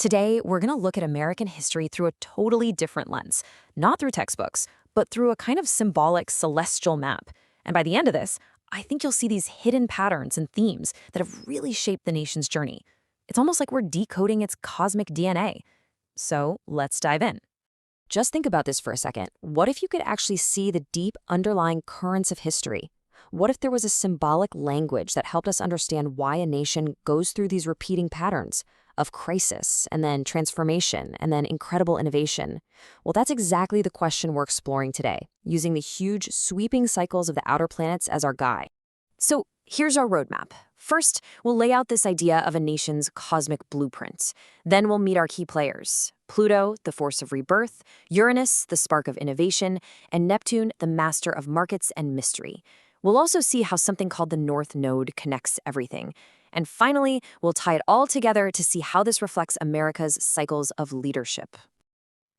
Today, we're going to look at American history through a totally different lens, not through textbooks, but through a kind of symbolic celestial map. And by the end of this, I think you'll see these hidden patterns and themes that have really shaped the nation's journey. It's almost like we're decoding its cosmic DNA. So let's dive in. Just think about this for a second. What if you could actually see the deep underlying currents of history? What if there was a symbolic language that helped us understand why a nation goes through these repeating patterns of crisis and then transformation and then incredible innovation? Well, that's exactly the question we're exploring today, using the huge sweeping cycles of the outer planets as our guide. So here's our roadmap. First, we'll lay out this idea of a nation's cosmic blueprint. Then we'll meet our key players: Pluto, the force of rebirth; Uranus, the spark of innovation; and Neptune, the master of markets and mystery. We'll also see how something called the North Node connects everything. And finally, we'll tie it all together to see how this reflects America's cycles of leadership.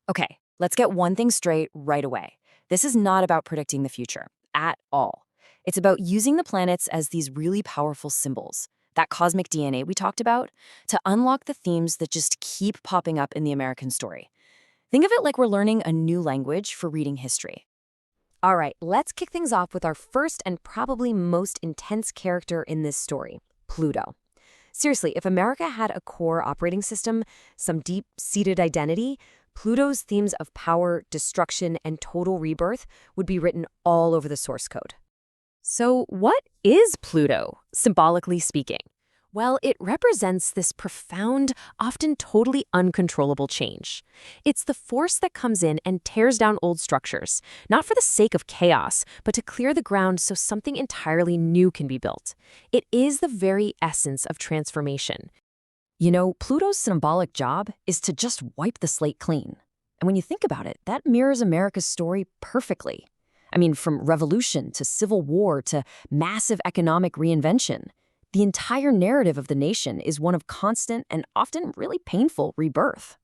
Okay, let's get one thing straight right away. This is not about predicting the future at all. It's about using the planets as these really powerful symbols, that cosmic DNA we talked about, to unlock the themes that just keep popping up in the American story. Think of it like we're learning a new language for reading history. All right, let's kick things off with our first and probably most intense character in this story, Pluto. Seriously, if America had a core operating system, some deep-seated identity, Pluto's themes of power, destruction, and total rebirth would be written all over the source code. So what is Pluto, symbolically speaking? Well, it represents this profound, often totally uncontrollable change. It's the force that comes in and tears down old structures, not for the sake of chaos, but to clear the ground so something entirely new can be built. It is the very essence of transformation. You know, Pluto's symbolic job is to just wipe the slate clean. And when you think about it, that mirrors America's story perfectly. I mean, from revolution to civil war to massive economic reinvention. The entire narrative of the nation is one of constant and often really painful rebirth.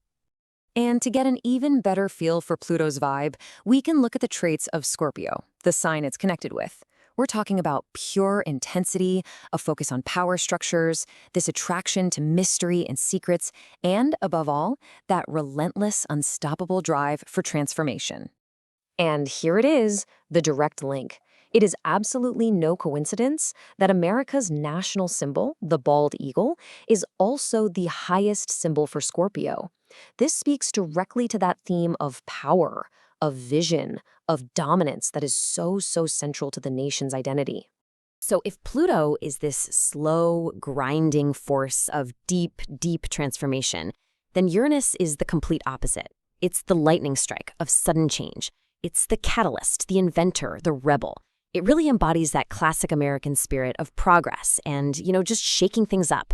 And to get an even better feel for Pluto's vibe, we can look at the traits of Scorpio, the sign it's connected with. We're talking about pure intensity, a focus on power structures, this attraction to mystery and secrets, and above all, that relentless, unstoppable drive for transformation. And here it is, the direct link. It is absolutely no coincidence that America's national symbol, the bald eagle, is also the highest symbol for Scorpio. This speaks directly to that theme of power, of vision, of dominance that is so central to the nation's identity. So if Pluto is this slow, grinding force of deep transformation, then Uranus is the complete opposite. It's the lightning strike of sudden change. It's the catalyst, the inventor, the rebel. It really embodies that classic American spirit of progress and, just shaking things up.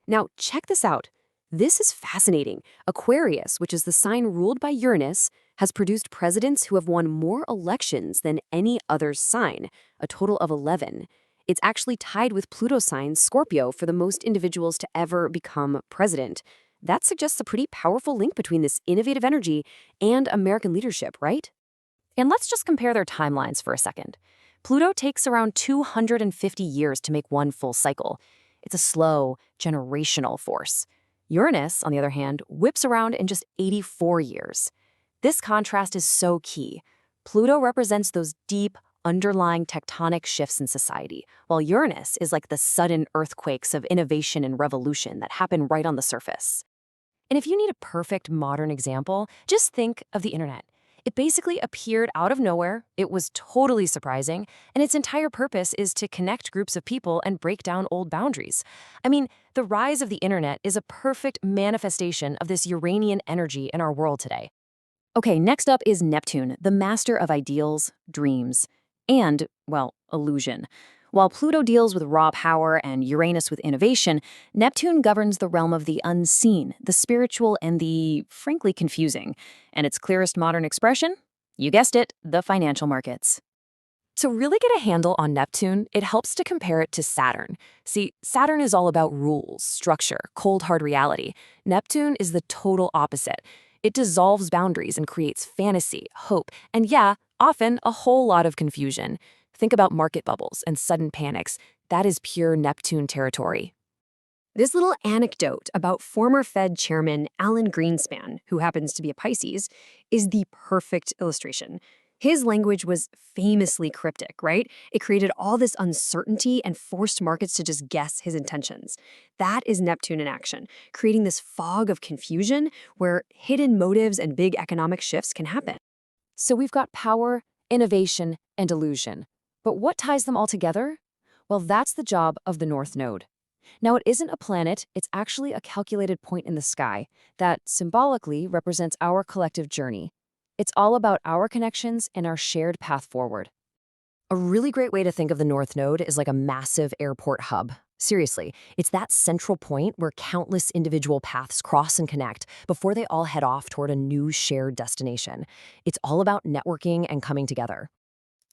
Now, check this out. This is fascinating. Aquarius, which is the sign ruled by Uranus, has produced presidents who have won more elections than any other sign, a total of 11. It's actually tied with Pluto sign Scorpio for the most individuals to ever become president. That suggests a pretty powerful link between this innovative energy and American leadership, right? And let's just compare their timelines for a second. Pluto takes around 250 years to make one full cycle. It's a slow, generational force. Uranus, on the other hand, whips around in just 84 years. This contrast is so key. Pluto represents those deep, underlying tectonic shifts in society, while Uranus is like the sudden earthquakes of innovation and revolution that happen right on the surface. And if you need a perfect modern example, just think of the internet. It basically appeared out of nowhere, it was totally surprising, and its entire purpose is to connect groups of people and break down old boundaries. I mean, the rise of the internet is a perfect manifestation of this Uranian energy in our world today. Okay, next up is Neptune, the master of ideals, dreams, and, well, illusion. While Pluto deals with raw power and Uranus with innovation, Neptune governs the realm of the unseen, the spiritual, and the, frankly, confusing. And its clearest modern expression? You guessed it, the financial markets. To really get a handle on Neptune, it helps to compare it to Saturn. See, Saturn is all about rules, structure, cold, hard reality. Neptune is the total opposite. It dissolves boundaries and creates fantasy, hope, and often a whole lot of confusion. Think about market bubbles and sudden panics. That is pure Neptune territory. This little anecdote about former Fed Chairman Alan Greenspan, who happens to be a Pisces, is the perfect illustration. His language was famously cryptic, right? It created all this uncertainty and forced markets to just guess his intentions. That is Neptune in action, creating this fog of confusion where hidden motives and big economic shifts can happen. So we've got power, innovation, and illusion. But what ties them all together? Well, that's the job of the North Node. Now, it isn't a planet, it's actually a calculated point in the sky that symbolically represents our collective journey. It's all about our connections and our shared path forward. A really great way to think of the North Node is like a massive airport hub. Seriously, it's that central point where countless individual paths cross and connect before they all head off toward a new shared destination. It's all about networking and coming together.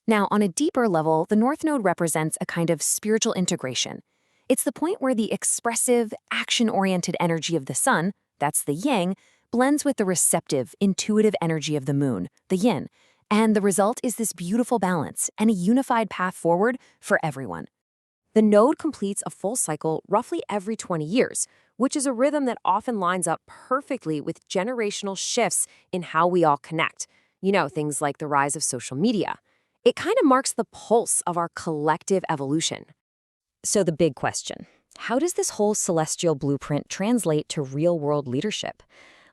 Now, on a deeper level, the North Node represents a kind of spiritual integration. It's the point where the expressive, action-oriented energy of the sun, that's the yang, blends with the receptive, intuitive energy of the moon, the yin. And the result is this beautiful balance and a unified path forward for everyone. The node completes a full cycle roughly every 20 years, which is a rhythm that often lines up perfectly with generational shifts in how we all connect. You know, things like the rise of social media. It kind of marks the pulse of our collective evolution. So the big question, how does this whole celestial blueprint translate to real-world leadership?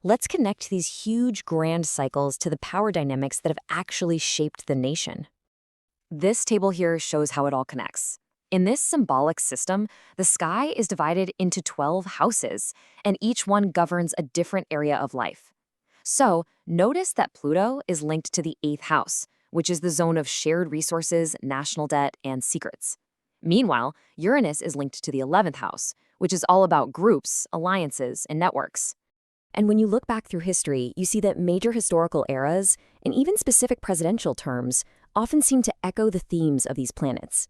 Let's connect these huge, grand cycles to the power dynamics that have actually shaped the nation. This table here shows how it all connects. In this symbolic system, the sky is divided into 12 houses, and each one governs a different area of life. So, notice that Pluto is linked to the 8th house, which is the zone of shared resources, national debt, and secrets. Meanwhile, Uranus is linked to the 11th house, which is all about groups, alliances, and networks. And when you look back through history, you see that major historical eras, and even specific presidential terms, often seem to echo the themes of these planets.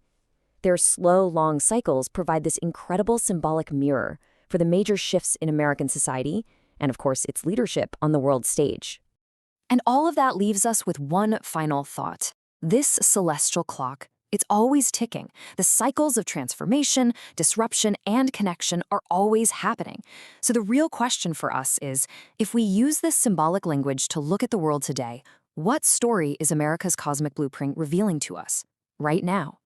Their slow, long cycles provide this incredible symbolic mirror for the major shifts in American society, and of course, its leadership on the world stage. And all of that leaves us with one final thought. This celestial clock, it's always ticking. The cycles of transformation, disruption, and connection are always happening. So the real question for us is, if we use this symbolic language to look at the world today, what story is America's cosmic blueprint revealing to us right now?